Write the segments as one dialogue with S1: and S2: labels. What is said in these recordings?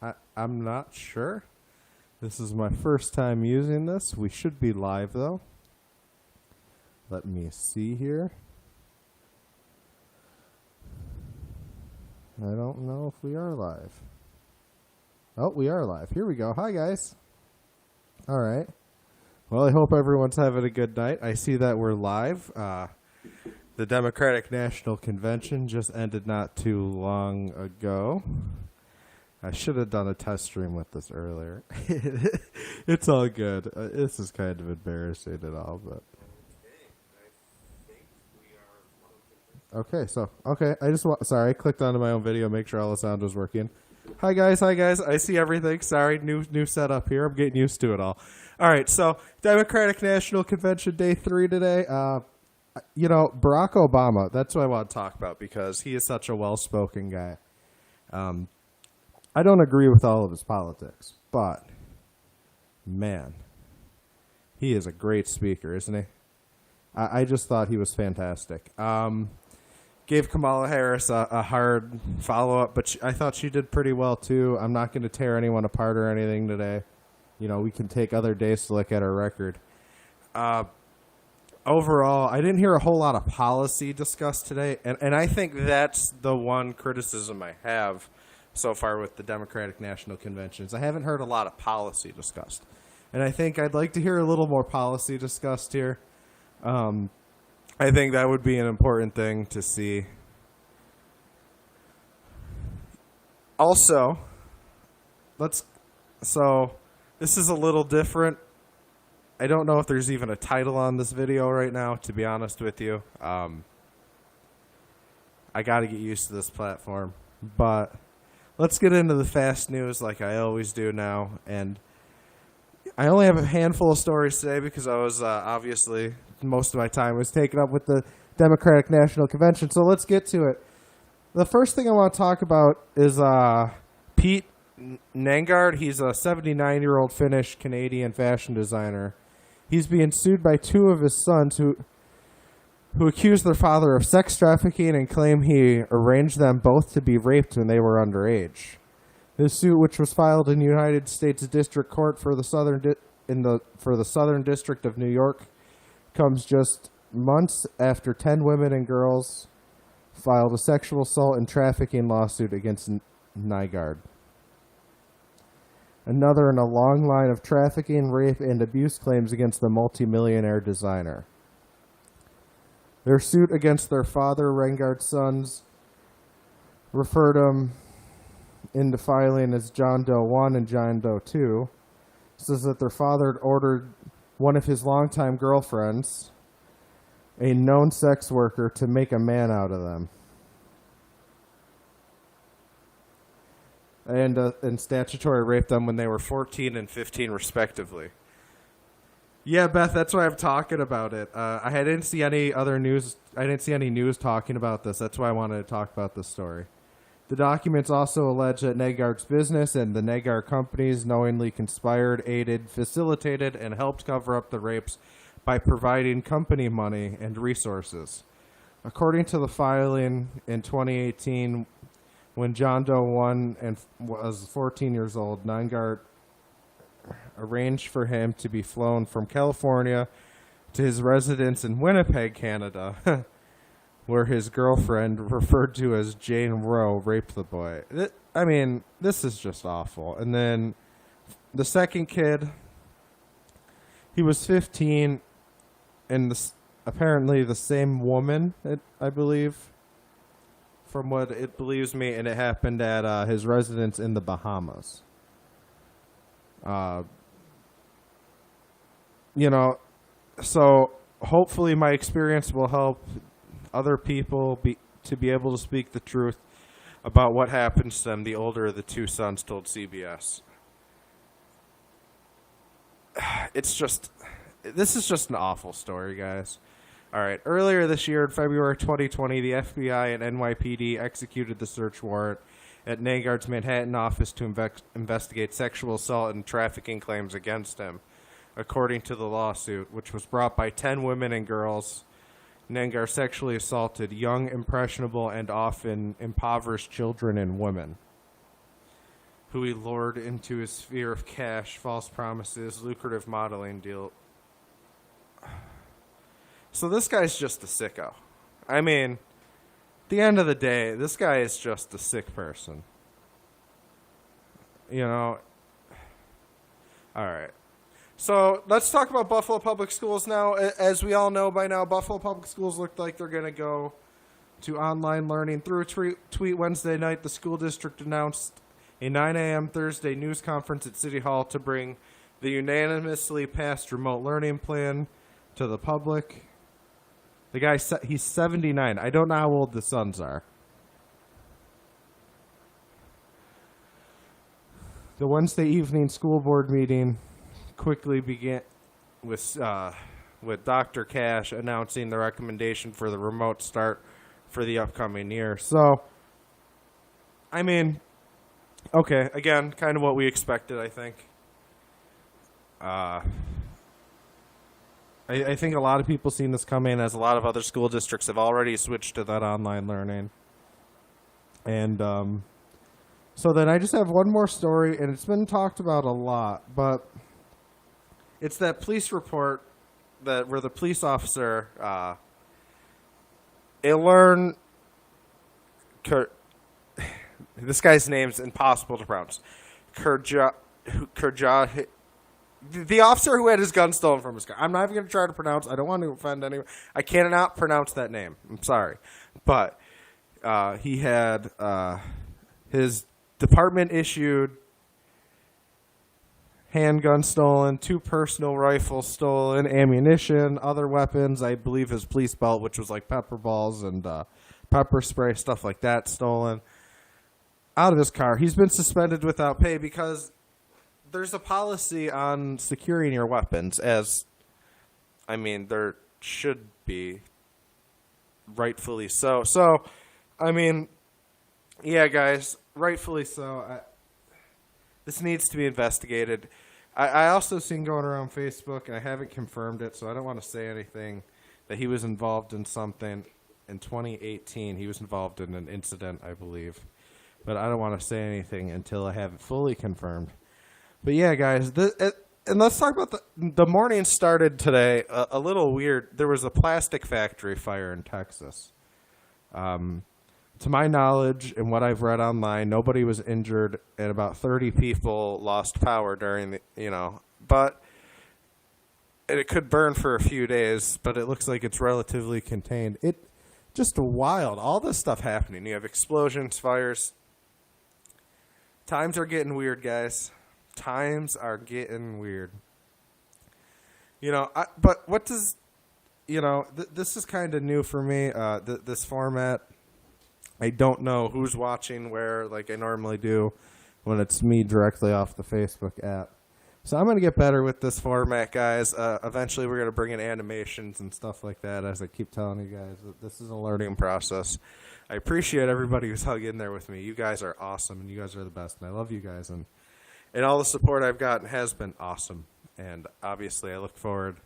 S1: I'm not sure. This is my first time using this. We should be live, though. Let me see here. I don't know if we are live. Oh, we are live. Here we go. Hi, guys. All right. Well, I hope everyone's having a good night. I see that we're live. The Democratic National Convention just ended not too long ago. I should have done a test stream with this earlier. It's all good. This is kind of embarrassing and all, but. Okay, sorry, I clicked onto my own video, make sure all the sound was working. Hi guys, I see everything. Sorry, new setup here. I'm getting used to it all. All right, so Democratic National Convention Day 3 today. Barack Obama, that's what I want to talk about because he is such a well-spoken guy. I don't agree with all of his politics, but man, he is a great speaker, isn't he? I just thought he was fantastic. Gave Kamala Harris a hard follow-up, but I thought she did pretty well, too. I'm not going to tear anyone apart or anything today. You know, we can take other days to look at her record. Overall, I didn't hear a whole lot of policy discussed today, and I think that's the one criticism I have so far with the Democratic National Conventions. I haven't heard a lot of policy discussed, and I think I'd like to hear a little more policy discussed here. I think that would be an important thing to see. Also, this is a little different. I don't know if there's even a title on this video right now, to be honest with you. I got to get used to this platform. But let's get into the fast news like I always do now. And I only have a handful of stories today because I was obviously most of my time was taken up with the Democratic National Convention. So let's get to it. The first thing I want to talk about is Pete Nangard. He's a 79-year-old Finnish-Canadian fashion designer. He's being sued by two of his sons who accuse their father of sex trafficking and claim he arranged them both to be raped when they were underage. This suit, which was filed in the United States District Court for the Southern District of New York, comes just months after 10 women and girls filed a sexual assault and trafficking lawsuit against Nygaard. Another in a long line of trafficking, rape, and abuse claims against the multimillionaire designer. Their suit against their father, Rengard's sons, referred him into filing as John Doe 1 and John Doe 2, says that their father had ordered one of his longtime girlfriends, a known sex worker, to make a man out of them. And statutory raped them when they were 14 and 15, respectively. Yeah, Beth, that's why I'm talking about it. I didn't see any other news. I didn't see any news talking about this. That's why I wanted to talk about this story. The documents also allege that Nagard's business and the Nagard companies knowingly conspired, aided, facilitated, and helped cover up the rapes by providing company money and resources. According to the filing in 2018, when John Doe 1 was 14 years old, Nangard arranged for him to be flown from California to his residence in Winnipeg, Canada, where his girlfriend, referred to as Jane Roe, raped the boy. I mean, this is just awful. And then the second kid, he was 15, and apparently the same woman, I believe, from what it believes me, and it happened at his residence in the Bahamas. So hopefully my experience will help other people to be able to speak the truth about what happens to them, the older of the two sons told CBS. This is just an awful story, guys. All right. Earlier this year, in February 2020, the FBI and NYPD executed the search warrant at Nangard's Manhattan office to investigate sexual assault and trafficking claims against him. According to the lawsuit, which was brought by 10 women and girls, Nangard sexually assaulted young, impressionable, and often impoverished children and women. who he lured into his sphere of cash, false promises, lucrative modeling deal. So this guy's just a sicko. I mean, at the end of the day, this guy is just a sick person. You know? All right. So let's talk about Buffalo Public Schools now. As we all know by now, Buffalo Public Schools look like they're going to go to online learning. Through a tweet Wednesday night, the school district announced a 9 a.m. Thursday news conference at City Hall to bring the unanimously passed remote learning plan to the public. The guy, he's 79. I don't know how old the sons are. The Wednesday evening school board meeting quickly began with Dr. Cash announcing the recommendation for the remote start for the upcoming year. So, I mean, okay, again, kind of what we expected, I think. I think a lot of people seen this coming, as a lot of other school districts have already switched to that online learning. And so then I just have one more story, and it's been talked about a lot, but it's that police report where the police officer, this guy's name's impossible to pronounce. The officer who had his gun stolen from his car. I'm not even going to try to pronounce. I don't want to offend anyone. I cannot pronounce that name. I'm sorry. But he had his department-issued handgun stolen, 2 personal rifles stolen, ammunition, other weapons. I believe his police belt, which was like pepper balls and pepper spray, stuff like that, stolen out of his car. He's been suspended without pay because there's a policy on securing your weapons, as, I mean, there should be, rightfully so. So, I mean, yeah, guys, rightfully so. This needs to be investigated. I also seen going around Facebook, and I haven't confirmed it, so I don't want to say anything, that he was involved in something in 2018. He was involved in an incident, I believe. But I don't want to say anything until I have it fully confirmed. But yeah, guys, and let's talk about the morning started today a little weird. There was a plastic factory fire in Texas. To my knowledge and what I've read online, nobody was injured, and about 30 people lost power during but it could burn for a few days, but it looks like it's relatively contained. It just wild. All this stuff happening. You have explosions, fires. Times are getting weird, guys. Times are getting weird. But what does, this is kind of new for me, this format. I don't know who's watching where, like I normally do when it's me directly off the Facebook app. So I'm going to get better with this format, guys. Eventually we're going to bring in animations and stuff like that, as I keep telling you guys. This is a learning process. I appreciate everybody who's hung in there with me. You guys are awesome, and you guys are the best, and I love you guys. And all the support I've gotten has been awesome. And obviously I look forward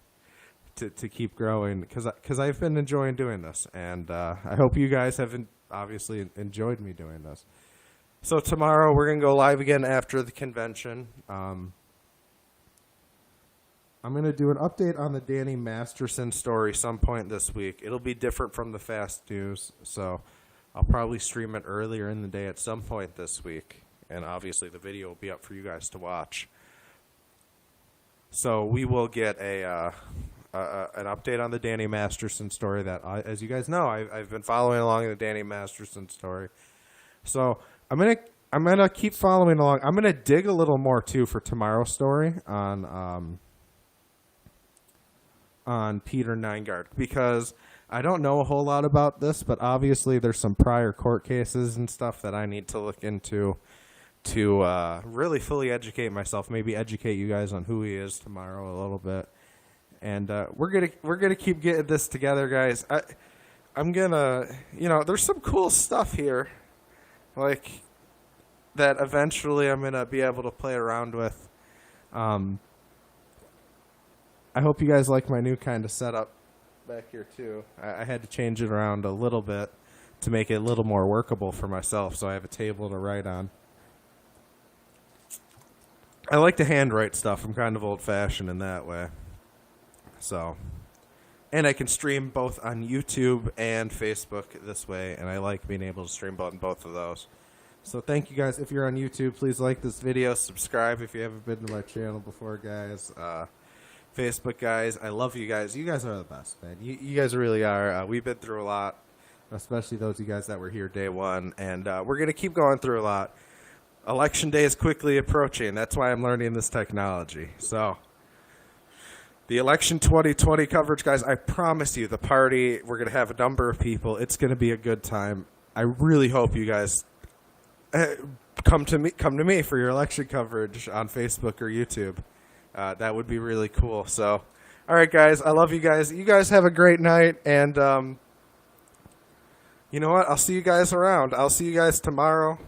S1: to keep growing because I've been enjoying doing this. And I hope you guys have obviously enjoyed me doing this. So tomorrow we're going to go live again after the convention. I'm going to do an update on the Danny Masterson story some point this week. It'll be different from the Fast News, so I'll probably stream it earlier in the day at some point this week. And obviously the video will be up for you guys to watch. So we will get an update on the Danny Masterson story that, as you guys know, I've been following along the Danny Masterson story. So I'm gonna keep following along. I'm gonna dig a little more too for tomorrow's story on Peter Neingard, because I don't know a whole lot about this, but obviously there's some prior court cases and stuff that I need to look into to really fully educate myself, maybe educate you guys on who he is tomorrow a little bit. And we're gonna keep getting this together, guys. I'm gonna, there's some cool stuff here, like that eventually I'm gonna be able to play around with. I hope you guys like my new kind of setup back here too. I had to change it around a little bit to make it a little more workable for myself, so I have a table to write on. I like to handwrite stuff. I'm kind of old-fashioned in that way. So, and I can stream both on YouTube and Facebook this way, and I like being able to stream on both of those. So thank you guys. If you're on YouTube, please like this video. Subscribe if you haven't been to my channel before, guys. Facebook guys, I love you guys. You guys are the best, man. You guys really are. We've been through a lot, especially those of you guys that were here day one, and we're going to keep going through a lot. Election day is quickly approaching. That's why I'm learning this technology. So the election 2020 coverage, guys, I promise you, the party, we're going to have a number of people. It's going to be a good time. I really hope you guys come to me for your election coverage on Facebook or YouTube. That would be really cool. So, all right, guys, I love you guys. You guys have a great night, and you know what? I'll see you guys around. I'll see you guys tomorrow.